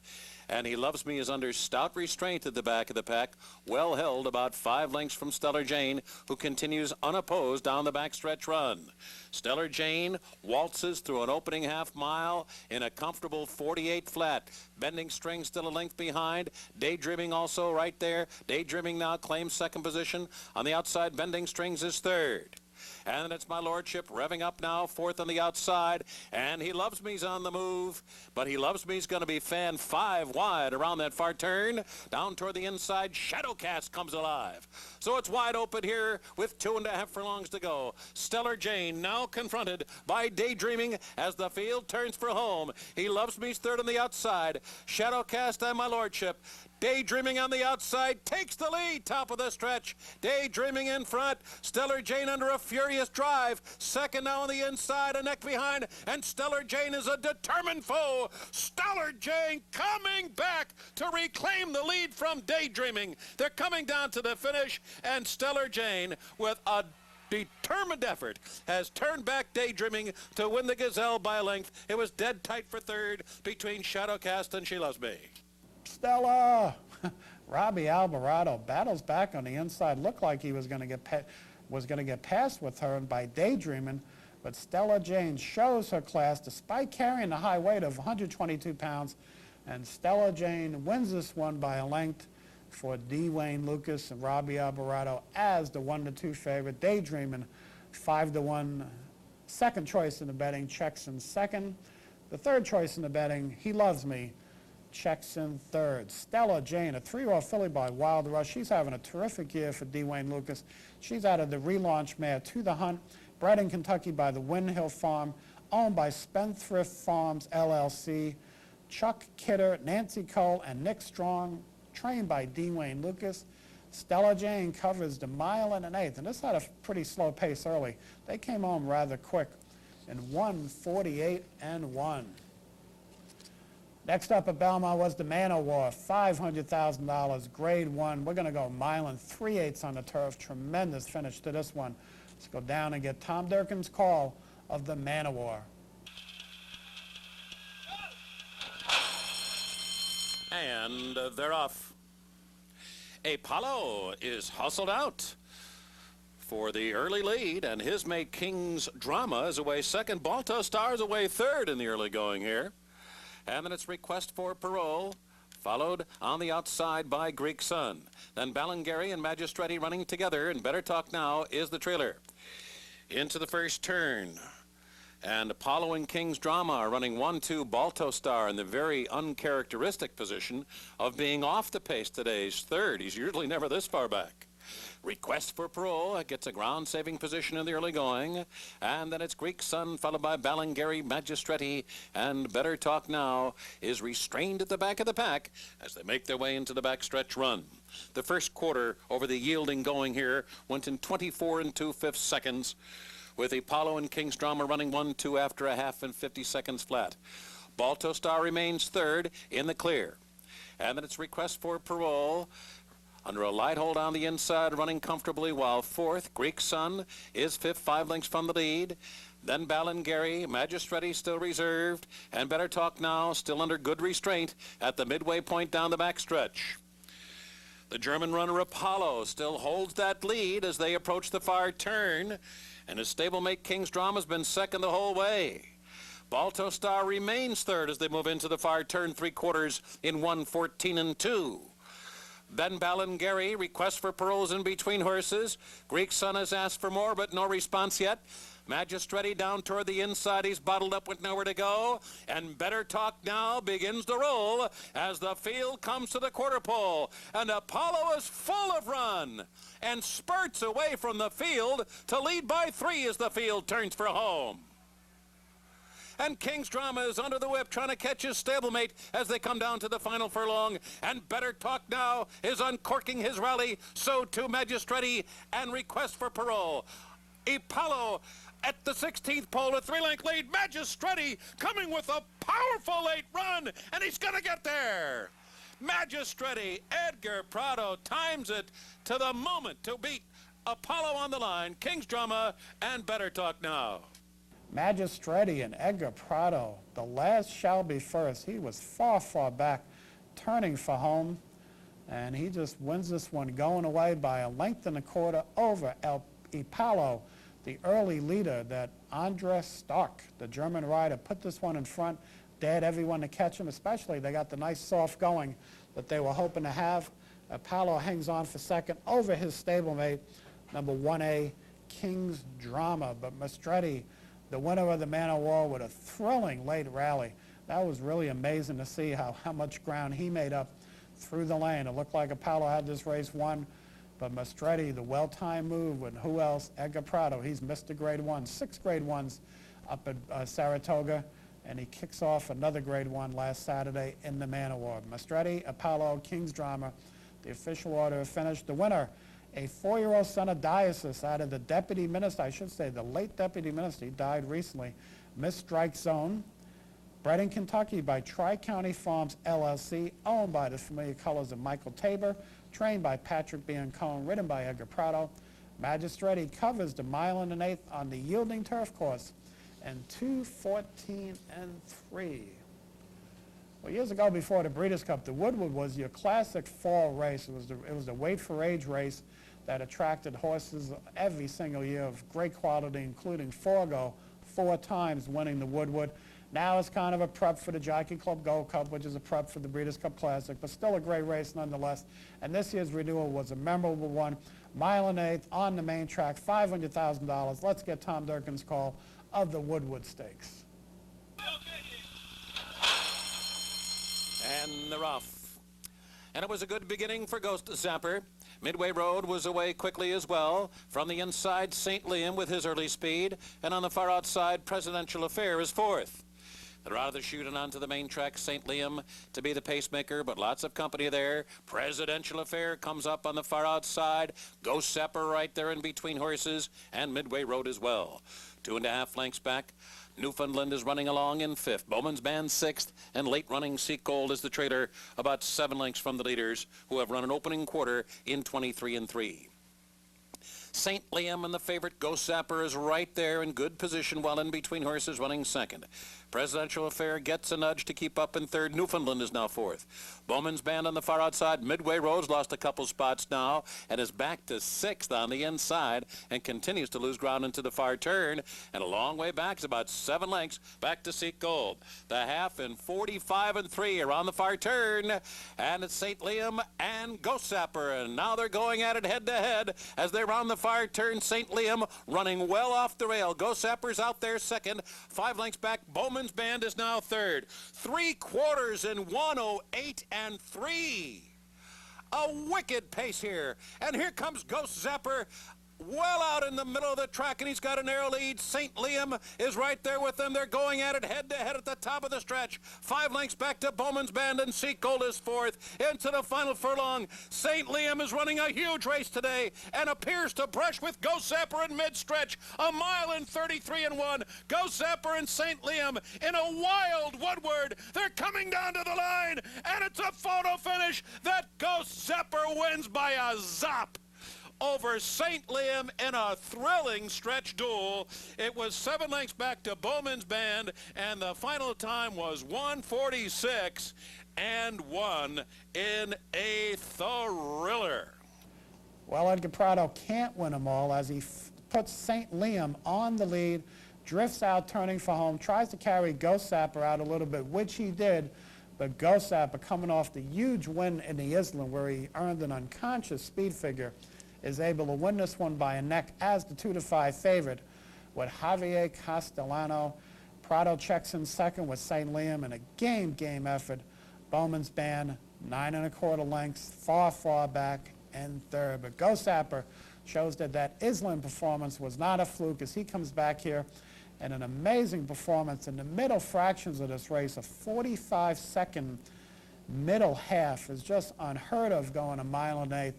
S13: and He Loves Me is under stout restraint at the back of the pack, well held about 5 lengths from Stellar Jane, who continues unopposed down the backstretch run. Stellar Jane waltzes through an opening half mile in a comfortable 48 flat. Bending Strings still a length behind. Daydreaming also right there. Daydreaming now claims second position. On the outside, Bending Strings is third. And it's My Lordship revving up now, fourth on the outside. And He Loves Me's on the move. But He Loves Me's going to be fanned 5 wide around that far turn. Down toward the inside, Shadowcast comes alive. So it's wide open here with 2.5 furlongs to go. Stellar Jane now confronted by Daydreaming as the field turns for home. He Loves Me's third on the outside. Shadowcast and My Lordship. Daydreaming on the outside takes the lead, top of the stretch. Daydreaming in front. Stellar Jane under a furious drive. Second now on the inside, a neck behind, and Stellar Jane is a determined foe. Stellar Jane coming back to reclaim the lead from Daydreaming. They're coming down to the finish, and Stellar Jane, with a determined effort, has turned back Daydreaming to win the Gazelle by a length. It was dead tight for third between Shadowcast and She Loves Me.
S2: Stella! Robbie Alvarado battles back on the inside. Looked like he was going to get past with her by Daydreaming, but Stella Jane shows her class despite carrying the high weight of 122 pounds, and Stella Jane wins this one by a length for D. Wayne Lucas and Robbie Alvarado as the 1-2 favorite. Daydreaming 5-1. Second choice in the betting, checks in second. The third choice in the betting, He Loves Me, checks in third. Stella Jane, a 3-year-old filly by Wild Rush. She's having a terrific year for D. Wayne Lucas. She's out of the relaunch mare To the Hunt, bred in Kentucky by the Windhill Farm, owned by Spendthrift Farms, LLC. Chuck Kidder, Nancy Cole, and Nick Strong, trained by D. Wayne Lucas. Stella Jane covers the 1 1/8, and this had a pretty slow pace early. They came home rather quick in 1:48.1. Next up at Belmont was the Man O' War, $500,000, grade 1. We're going to go 1 3/8 on the turf. Tremendous finish to this one. Let's go down and get Tom Durkin's call of the Man O' War.
S13: And they're off. Apollo is hustled out for the early lead, and his mate King's Drama is away second. Balto Star is away third in the early going here. And then it's Request for Parole, followed on the outside by Greek Sun. Then Balangari and Magistretti running together, and Better Talk Now is the trailer. Into the first turn. And Apollo and King's Drama are running 1-2. Balto Star in the very uncharacteristic position of being off the pace today's third. He's usually never this far back. Request for Parole gets a ground-saving position in the early going. And then it's Greek Sun, followed by Balangari, Magistretti, and Better Talk Now is restrained at the back of the pack as they make their way into the backstretch run. The first quarter over the yielding going here went in 24 2/5 seconds, with Apollo and King's Drama running 1-2 after a half and 50 seconds flat. Balto Star remains third in the clear. And then it's Request for Parole under a light hold on the inside, running comfortably, while fourth, Greek Sun, is fifth, 5 lengths from the lead. Then Balangari, Magistretti still reserved, and Better Talk Now still under good restraint at the midway point down the backstretch. The German runner Apollo still holds that lead as they approach the far turn, and his stablemate King's Drama has been second the whole way. Balto Star remains third as they move into the far turn 3/4 in 1:14.2. Ben Balangari, Request for Parole's in between horses. Greek Sun has asked for more, but no response yet. Magistretti down toward the inside. He's bottled up with nowhere to go. And Better Talk Now begins to roll as the field comes to the quarter pole. And Apollo is full of run and spurts away from the field to lead by 3 as the field turns for home. And King's Drama is under the whip trying to catch his stablemate as they come down to the final furlong. And Better Talk Now is uncorking his rally. So too Magistretti and Request for Parole. Apollo at the 16th pole, a 3-length lead. Magistretti coming with a powerful late run, and he's going to get there. Magistretti, Edgar Prado times it to the moment to beat Apollo on the line, King's Drama, and Better Talk Now.
S2: Magistretti and Edgar Prado, the last shall be first. He was far, far back, turning for home, and he just wins this one, going away by a length and a quarter over Apollo, the early leader. That Andres Stark, the German rider, put this one in front, dared everyone to catch him, especially they got the nice soft going that they were hoping to have. Apollo hangs on for second over his stablemate, number 1A, King's Drama, but Mastretti, the winner of the Man o' War, with a thrilling late rally. That was really amazing to see how much ground he made up through the lane. It looked like Apollo had this race won, but Mastretti, the well-timed move, and who else? Edgar Prado. He's Mr. Grade 1, 6 Grade 1s up at Saratoga, and he kicks off another Grade 1 last Saturday in the Man o' War. Mastretti, Apollo, King's Drama, the official order of finish. The winner, a 4-year-old son of diocese out of the deputy minister, I should say the late deputy minister, he died recently, Miss Strike Zone, bred in Kentucky by Tri-County Farms LLC, owned by the familiar colors of Michael Tabor, trained by Patrick Biancone, ridden by Edgar Prado. Magistretti covers the 1 1/8 on the yielding turf course and 2:14 and 3. Well, years ago, before the Breeders' Cup, the Woodward was your classic fall race. It was the weight for age race that attracted horses every single year of great quality, including Forgo, 4 times winning the Woodward. Now it's kind of a prep for the Jockey Club Gold Cup, which is a prep for the Breeders' Cup Classic, but still a great race nonetheless. And this year's renewal was a memorable one. 1 1/8 on the main track, $500,000. Let's get Tom Durkin's call of the Woodward Stakes.
S13: And they're off. And it was a good beginning for Ghost Zapper. Midway Road was away quickly as well. From the inside, St. Liam with his early speed. And on the far outside, Presidential Affair is 4th. They're out of the chute and onto the main track, St. Liam to be the pacemaker, but lots of company there. Presidential Affair comes up on the far outside. Ghost Zapper right there in between horses, and Midway Road as well. 2.5 lengths back. Newfoundland is running along in 5th. Bowman's Band 6th, and late running Seek Gold is the trailer, about 7 lengths from the leaders, who have run an opening quarter in 23 and 3. St. Liam and the favorite Ghost Zapper is right there in good position, while in between horses running 2nd. Presidential Affair gets a nudge to keep up in 3rd. Newfoundland is now 4th. Bowman's Band on the far outside. Midway Road's lost a couple spots now and is back to 6th on the inside and continues to lose ground into the far turn. And a long way back is about 7 lengths back to Seek Gold. The half in 45 and 3 are on the far turn. And it's St. Liam and Ghost Zapper. And now they're going at it head to head as they round the far turn. St. Liam running well off the rail. Ghost Zapper's out there 2nd. 5 lengths back. Bowman's Band is now 3rd. 3/4 in 1:08 and 3. A wicked pace here. And here comes Ghost Zapper, well out in the middle of the track, and he's got an air lead. St. Liam is right there with them. They're going at it head-to-head at the top of the stretch. 5 lengths back to Bowman's Band, and Seek Gold is 4th. Into the final furlong. St. Liam is running a huge race today and appears to brush with Ghost Zapper in mid-stretch. 1 mile in 33 and 1. Ghost Zapper and St. Liam in a wild Woodward. They're coming down to the line, and it's a photo finish that Ghost Zapper wins by a zop over St. Liam in a thrilling stretch duel. It was 7 lengths back to Bowman's Band, and the final time was 1:46 and 1 in a thriller.
S2: Well, Edgar Prado can't win them all as he puts St. Liam on the lead, drifts out turning for home, tries to carry Ghost Zapper out a little bit, which he did, but Ghost Zapper, coming off the huge win in the Island where he earned an unconscious speed figure, is able to win this one by a neck as the 2-5 favorite with Javier Castellano. Prado checks in 2nd with St. Liam in a game effort. Bowman's Band, 9 1/4 lengths, far back in 3rd. But Ghost Zapper shows that Island performance was not a fluke as he comes back here and an amazing performance in the middle fractions of this race. A 45-second middle half is just unheard of, going 1 1/8.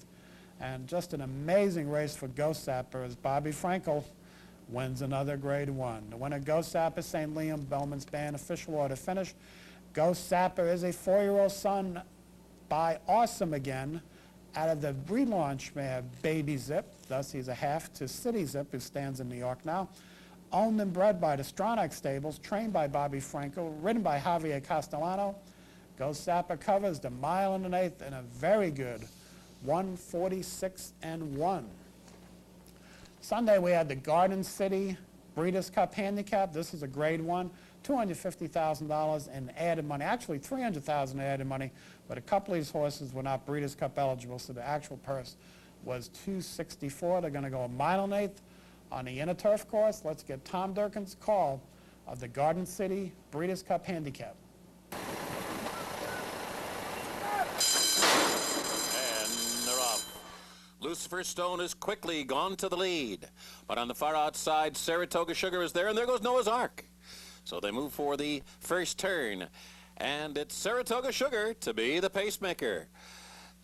S2: And just an amazing race for Ghost Zapper as Bobby Frankel wins another Grade 1. The winner, Ghost Zapper, St. Liam, Bowman's Band, official order finish. Ghost Zapper is a 4-year-old son by Awesome Again out of the relaunch mare Baby Zip. Thus, he's a half to City Zip, who stands in New York now. Owned and bred by the Stronach Stables, trained by Bobby Frankel, ridden by Javier Castellano. Ghost Zapper covers the 1 1/8 in a very good 1:46 and 1. Sunday we had the Garden City Breeders' Cup Handicap. This is a Grade 1, $250,000 in added money. Actually $300,000 in added money, but a couple of these horses were not Breeders' Cup eligible, so the actual purse was $264. They're going to go 1 1/8 on the inner turf course. Let's get Tom Durkin's call of the Garden City Breeders' Cup Handicap.
S13: And they're off. Lucifer Stone has quickly gone to the lead. But on the far outside, Saratoga Sugar is there, and there goes Noah's Ark. So they move for the first turn. And it's Saratoga Sugar to be the pacemaker.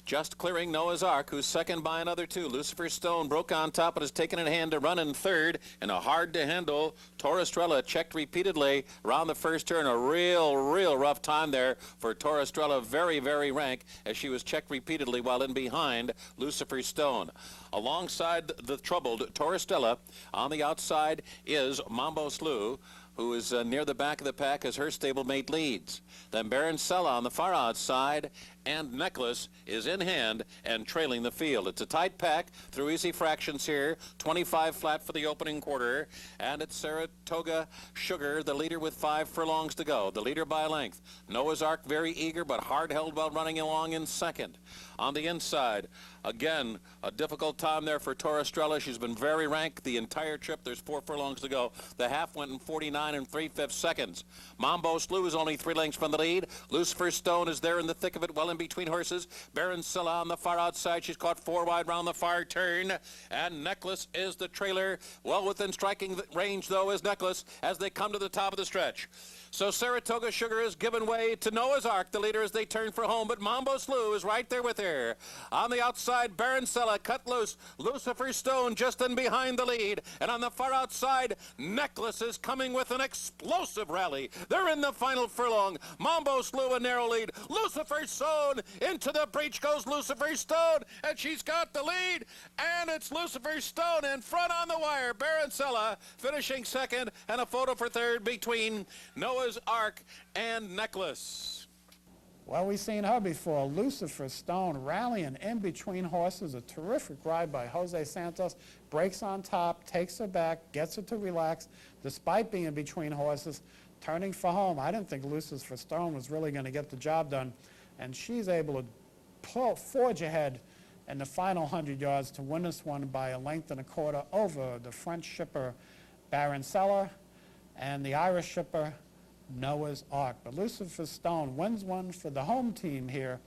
S13: Just clearing Noah's Ark, who's second by another two. Lucifer Stone broke on top and has taken in hand to run in third. And a hard-to-handle Torrestrella checked repeatedly around the first turn. A real rough time there for Torrestrella. Very, very rank as she was checked repeatedly while in behind Lucifer Stone. Alongside the troubled Torrestrella, on the outside is Mambo Slew, who is near the back of the pack as her stablemate leads. Then Barancella on the far outside, and Necklace is in hand and trailing the field. It's a tight pack through easy fractions here, 25 flat for the opening quarter, and it's Saratoga Sugar, the leader with 5 furlongs to go, the leader by a length. Noah's Ark very eager but hard held while running along in second. On the inside, again, a difficult time there for Torrestrella. She's been very rank the entire trip. There's 4 furlongs to go. The half went in 49 and 3/5 seconds. Mambo Slew is only 3 lengths from the lead. Lucifer Stone is there in the thick of it, well in between horses. Barancella on the far outside. She's caught 4 wide round the far turn. And Necklace is the trailer. Well within striking range, though, is Necklace as they come to the top of the stretch. So Saratoga Sugar is given way to Noah's Ark, the leader, as they turn for home, but Mambo Slew is right there with her. On the outside, Barancella cut loose. Lucifer Stone just in behind the lead. And on the far outside, Necklace is coming with an explosive rally. They're in the final furlong. Mambo Slew a narrow lead. Lucifer Stone into the breach goes Lucifer Stone, and she's got the lead. And it's Lucifer Stone in front on the wire. Barancella finishing second, and a photo for third between Noah's Ark and Necklace.
S2: Well, we've seen her before. Lucifer Stone rallying in between horses. A terrific ride by Jose Santos. Breaks on top, takes her back, gets her to relax, despite being between horses, turning for home. I didn't think Lucifer Stone was really going to get the job done. And she's able to forge ahead in the final 100 yards to win this one by a length and a quarter over the French shipper Barancella and the Irish shipper Noah's Ark. But Lucifer Stone wins one for the home team here.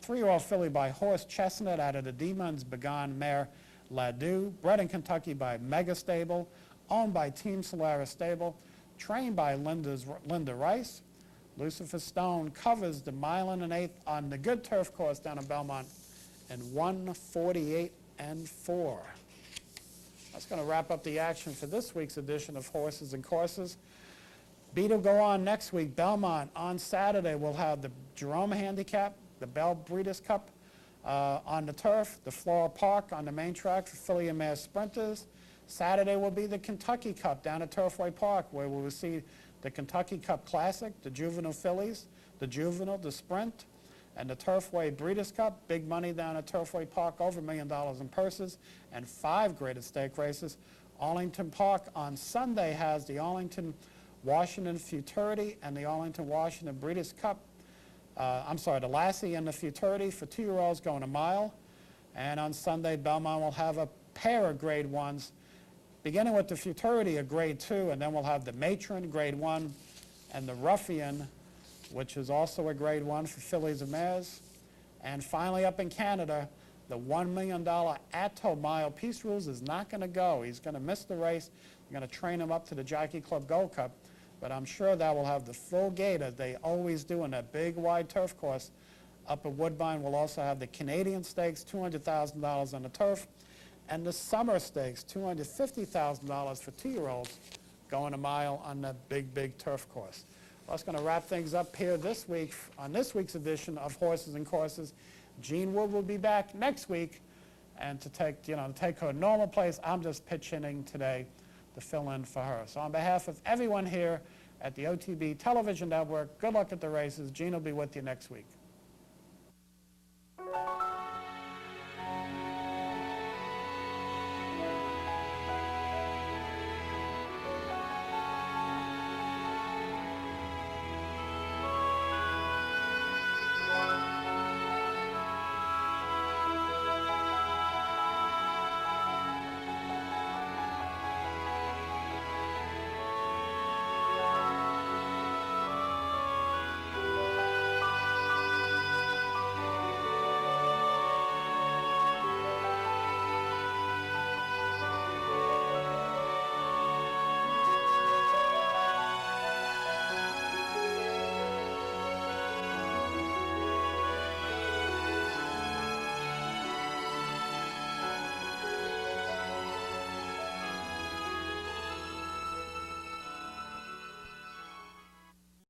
S2: 3-year-old filly by Horse Chestnut out of the Demons Begone mare Ladue. Bred in Kentucky by Mega Stable. Owned by Team Solaris Stable. Trained by Linda Rice. Lucifer Stone covers the 1 1/8 on the good turf course down in Belmont in 1:48 and 4. That's going to wrap up the action for this week's edition of Horses and Courses. Beat will go on next week. Belmont on Saturday we'll have the Jerome Handicap, the Bell Breeders' Cup on the turf, the Flora Park on the main track for filly and mare sprinters. Saturday will be the Kentucky Cup down at Turfway Park, where we will see the Kentucky Cup Classic, the juvenile fillies, the juvenile, the sprint, and the Turfway Breeders' Cup. Big money down at Turfway Park, over $1 million in purses, and 5 graded stake races. Arlington Park on Sunday has the Arlington Washington Futurity and the Arlington Washington Breeders' Cup. The Lassie and the Futurity for 2-year-olds going a mile. And on Sunday, Belmont will have a pair of grade 1s, beginning with the Futurity, a grade 2, and then we'll have the Matron, grade 1, and the Ruffian, which is also a grade 1 for fillies and mares. And finally, up in Canada, the $1 million Atto Mile. Peace Rules is not going to go. He's going to miss the race. They're going to train him up to the Jockey Club Gold Cup. But I'm sure that will have the full gate, as they always do in that big, wide turf course. Up at Woodbine, we'll also have the Canadian Stakes, $200,000 on the turf, and the Summer Stakes, $250,000 for 2-year-olds, going a mile on that big, big turf course. Well, that's going to wrap things up here this week on this week's edition of Horses and Courses. Jean Wood will be back next week, and to take her normal place, I'm just pitch hitting today to fill in for her. So on behalf of everyone here at the OTB Television Network, good luck at the races. Jean will be with you next week.